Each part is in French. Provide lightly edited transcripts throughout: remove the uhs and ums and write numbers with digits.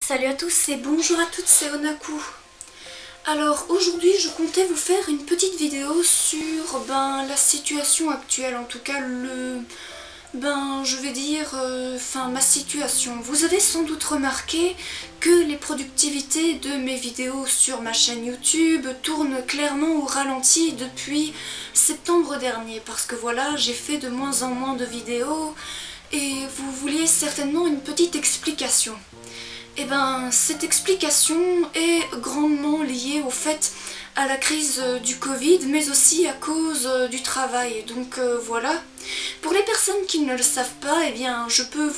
Salut à tous et bonjour à toutes, c'est Onaku. Alors aujourd'hui je comptais vous faire une petite vidéo sur la situation actuelle, en tout cas je vais dire ma situation. Vous avez sans doute remarqué que les productivités de mes vidéos sur ma chaîne YouTube tournent clairement au ralenti depuis septembre dernier, parce que voilà, j'ai fait de moins en moins de vidéos et vous vouliez certainement une petite explication. Eh ben, cette explication est grandement liée au fait à la crise du Covid, mais aussi à cause du travail. Donc voilà. Pour les personnes qui ne le savent pas, eh bien, je peux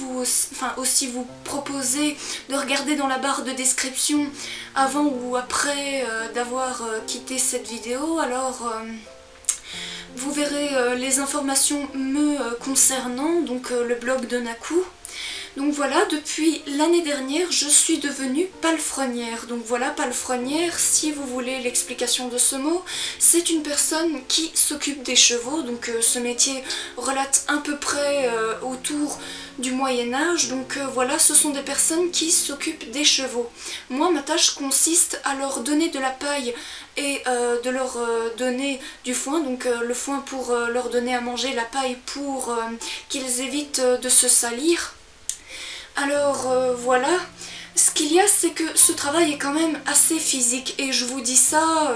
aussi vous proposer de regarder dans la barre de description avant ou après d'avoir quitté cette vidéo. Alors, vous verrez les informations me concernant, donc le blog d'Onaku. Donc voilà, depuis l'année dernière, je suis devenue palefrenière. Donc voilà, palefrenière, si vous voulez l'explication de ce mot, c'est une personne qui s'occupe des chevaux. Donc ce métier relate à peu près autour du Moyen-Âge. Donc voilà, ce sont des personnes qui s'occupent des chevaux. Moi, ma tâche consiste à leur donner de la paille et de leur donner du foin. Donc le foin pour leur donner à manger, la paille pour qu'ils évitent de se salir. Alors voilà, ce qu'il y a, c'est que ce travail est quand même assez physique et je vous dis ça,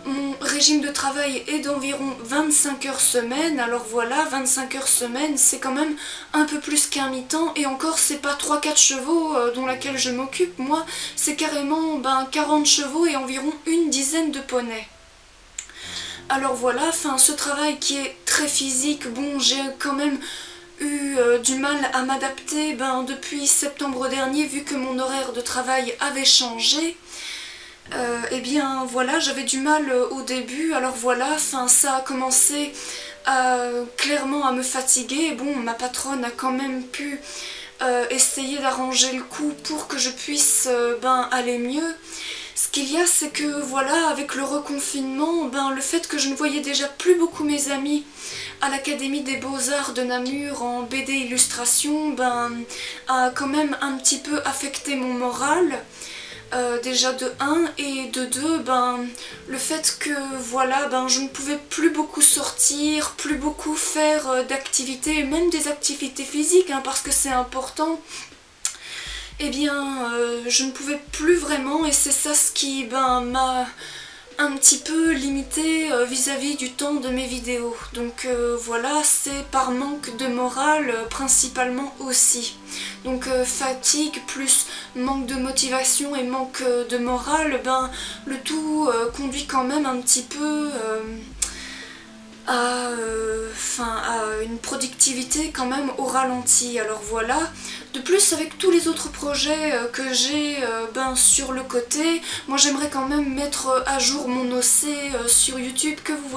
mon régime de travail est d'environ 25 heures semaine. Alors voilà, 25 heures semaine, c'est quand même un peu plus qu'un mi-temps, et encore c'est pas 3-4 chevaux dont laquelle je m'occupe. Moi c'est carrément 40 chevaux et environ une dizaine de poneys. Alors voilà, ce travail qui est très physique, bon, j'ai quand même eu du mal à m'adapter depuis septembre dernier, vu que mon horaire de travail avait changé. Et bien voilà, j'avais du mal au début. Alors voilà, ça a commencé clairement à me fatiguer. Bon, ma patronne a quand même pu essayer d'arranger le coup pour que je puisse aller mieux. Ce qu'il y a, c'est que voilà, avec le reconfinement, le fait que je ne voyais déjà plus beaucoup mes amis à l'Académie des Beaux-Arts de Namur en BD illustration, a quand même un petit peu affecté mon moral. Déjà de 1 et de 2, le fait que voilà, je ne pouvais plus beaucoup sortir, plus beaucoup faire d'activités, même des activités physiques, parce que c'est important. Eh bien, je ne pouvais plus vraiment, et c'est ça ce qui m'a un petit peu limité vis-à-vis du temps de mes vidéos. Donc voilà, c'est par manque de morale principalement aussi. Donc fatigue plus manque de motivation et manque de morale, le tout conduit quand même un petit peu à une productivité quand même au ralenti. Alors voilà, de plus avec tous les autres projets que j'ai sur le côté, moi j'aimerais quand même mettre à jour mon OC sur YouTube que vous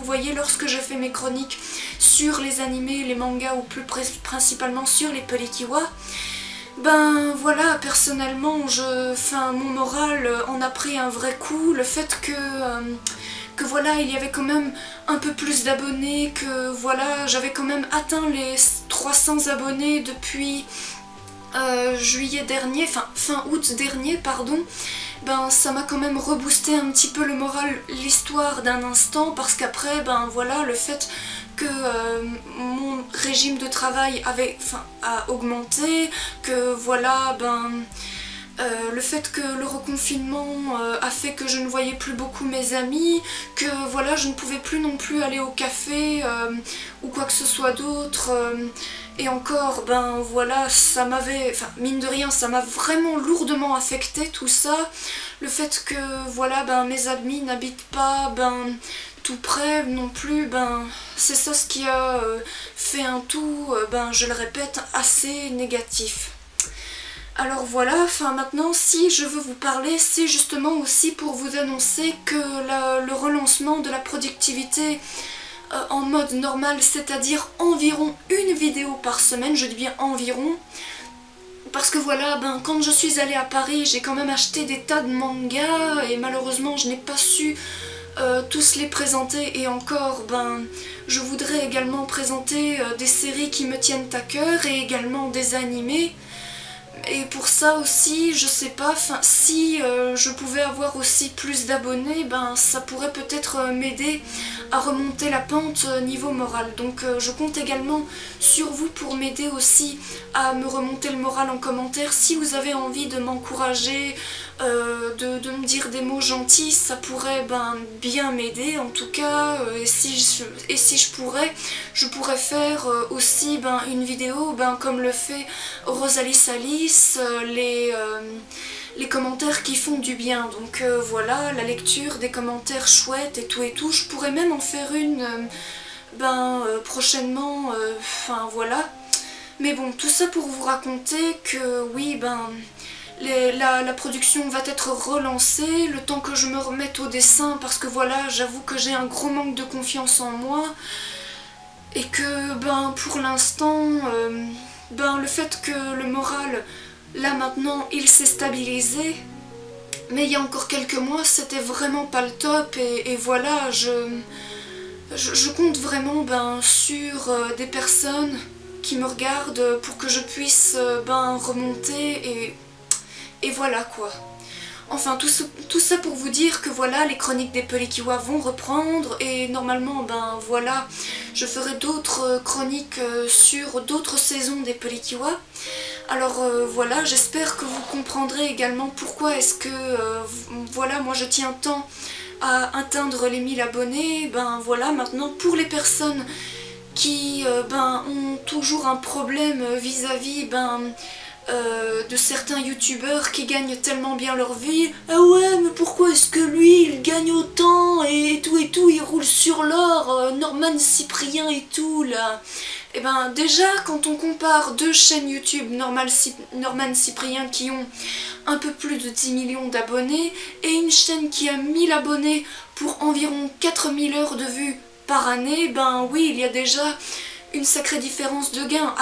voyez lorsque je fais mes chroniques sur les animés, les mangas, ou plus principalement sur les Polykiwa. Voilà, personnellement mon moral en a pris un vrai coup. Le fait que voilà, il y avait quand même un peu plus d'abonnés, que voilà, j'avais quand même atteint les 300 abonnés depuis juillet dernier, fin août dernier, pardon. Ça m'a quand même reboosté un petit peu le moral, l'histoire d'un instant, parce qu'après, voilà, le fait que mon régime de travail a augmenté, que voilà, le fait que le reconfinement a fait que je ne voyais plus beaucoup mes amis, que voilà, je ne pouvais plus non plus aller au café ou quoi que ce soit d'autre. Et encore, voilà, ça m'avait, mine de rien, ça m'a vraiment lourdement affecté tout ça. Le fait que voilà, mes amis n'habitent pas tout près non plus, c'est ça ce qui a fait un tout, je le répète, assez négatif. Alors voilà, maintenant si je veux vous parler, c'est justement aussi pour vous annoncer que le relancement de la productivité en mode normal, c'est-à-dire environ une vidéo par semaine, je dis bien environ, parce que voilà, quand je suis allée à Paris, j'ai quand même acheté des tas de mangas et malheureusement je n'ai pas su tous les présenter, et encore, je voudrais également présenter des séries qui me tiennent à cœur et également des animés. Et pour ça aussi, je sais pas, si je pouvais avoir aussi plus d'abonnés, ben ça pourrait peut-être m'aider à remonter la pente niveau moral. Donc je compte également sur vous pour m'aider aussi à me remonter le moral en commentaire. Si vous avez envie de m'encourager, de me dire des mots gentils, ça pourrait bien m'aider en tout cas. Et si je pourrais faire aussi une vidéo comme le fait Rosalie Salis, les commentaires qui font du bien. Donc voilà, la lecture des commentaires chouettes et tout. Je pourrais même en faire une prochainement, voilà. Mais bon, tout ça pour vous raconter que oui, la production va être relancée, le temps que je me remette au dessin, parce que voilà, j'avoue que j'ai un gros manque de confiance en moi. Et que pour l'instant, le fait que le moral, là maintenant, il s'est stabilisé, mais il y a encore quelques mois, c'était vraiment pas le top, et voilà, je compte vraiment sur des personnes qui me regardent pour que je puisse remonter, et voilà quoi. Enfin, tout ça pour vous dire que voilà, les chroniques des Pelikiwa vont reprendre, et normalement, voilà, je ferai d'autres chroniques sur d'autres saisons des Pelikiwa. Alors voilà, j'espère que vous comprendrez également pourquoi est-ce que, voilà, moi je tiens tant à atteindre les 1000 abonnés. Voilà, maintenant, pour les personnes qui ont toujours un problème vis-à-vis de certains youtubeurs qui gagnent tellement bien leur vie. Ah ouais, mais pourquoi est-ce que lui il gagne autant et tout, il roule sur l'or, Norman Cyprien et tout là. Et déjà quand on compare deux chaînes YouTube, Norman Cyprien qui ont un peu plus de 10 millions d'abonnés et une chaîne qui a 1000 abonnés pour environ 4000 heures de vues par année, oui, il y a déjà une sacrée différence de gain.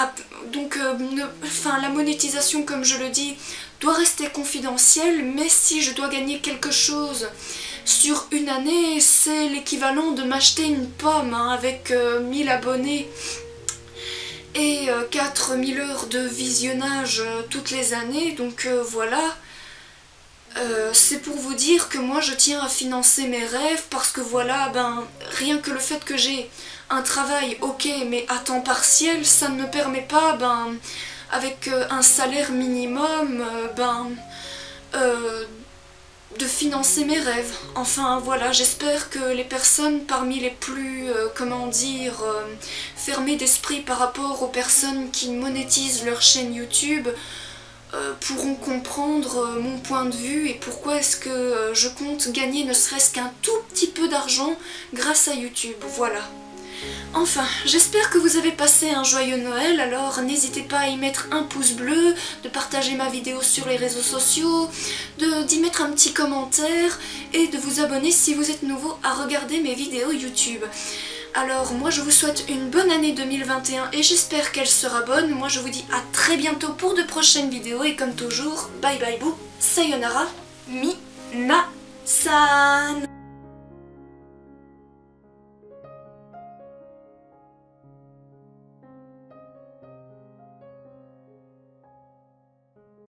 Donc la monétisation, comme je le dis, doit rester confidentielle, mais si je dois gagner quelque chose sur une année, c'est l'équivalent de m'acheter une pomme avec 1000 abonnés et 4000 heures de visionnage toutes les années. Donc voilà, c'est pour vous dire que moi je tiens à financer mes rêves, parce que voilà, rien que le fait que j'ai un travail, ok, mais à temps partiel, ça ne me permet pas, avec un salaire minimum, de financer mes rêves. Enfin voilà, j'espère que les personnes parmi les plus, fermées d'esprit par rapport aux personnes qui monétisent leur chaîne YouTube, pourront comprendre mon point de vue et pourquoi est-ce que je compte gagner ne serait-ce qu'un tout petit peu d'argent grâce à YouTube, voilà. Enfin, j'espère que vous avez passé un joyeux Noël, alors n'hésitez pas à y mettre un pouce bleu, de partager ma vidéo sur les réseaux sociaux, d'y mettre un petit commentaire et de vous abonner si vous êtes nouveau à regarder mes vidéos YouTube. Alors moi je vous souhaite une bonne année 2021 et j'espère qu'elle sera bonne. Moi je vous dis à très bientôt pour de prochaines vidéos et comme toujours, bye bye boo, sayonara, minasan.